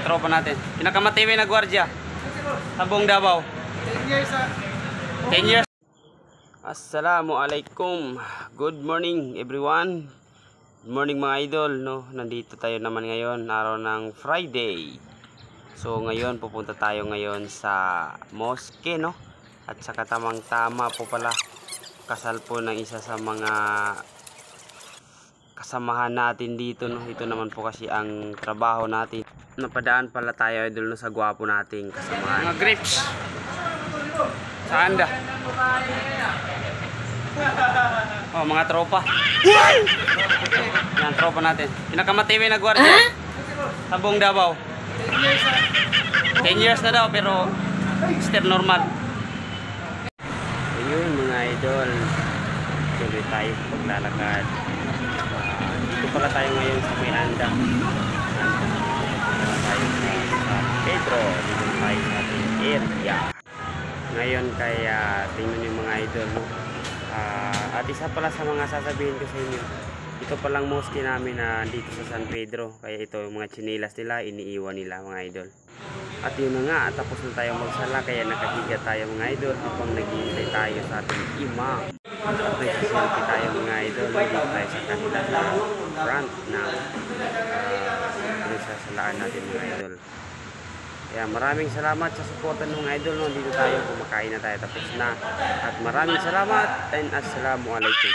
tropa natin. Pinakamatiwi na gwardiya sa buong Davao. 10 years. Assalamualaikum. Good morning everyone. Good morning mga idol, no. Nandito tayo naman ngayon, araw ng Friday. So ngayon pupunta tayo ngayon sa mosque, no. At sa katamang-tama po pala, kasal po ng isa sa mga kasamahan natin dito, no. Ito naman po kasi ang trabaho natin. Napadaan pala tayo idol, no, sa gwapo nating kasamahan. Mga grapes. Saan da? Oh, mga tropa. Yan, tropa natin. Pinakamatiwi na gwardiya sa buong Davao. 10 years na daw, pero still normal. Ayun mga idol, tuloy tayo sa paglalakad. Dito pala tayo ngayon sa may Anda. Dito tayo sa San Pedro. Dito tayo sa ating area. Ngayon kaya tingnan nyo mga idol, no? At isa pala sa mga sasabihin ko sa inyo, ito palang mosque namin na dito sa San Pedro. Kaya ito yung mga chinilas nila, iniiwan nila mga idol. At yun na nga, tapos na tayo magsala, kaya nakahiga tayo mga idol habang naghihintay tayo sa ating imam. At nagsiselfie tayo mga idol, dito tayo sa kanila sa front na sasalaan natin mga idol. Kaya maraming salamat sa suporta ng mga idol, no? Dito tayo, kumakain na tayo, tapos na. At maraming salamat and assalamualaikum.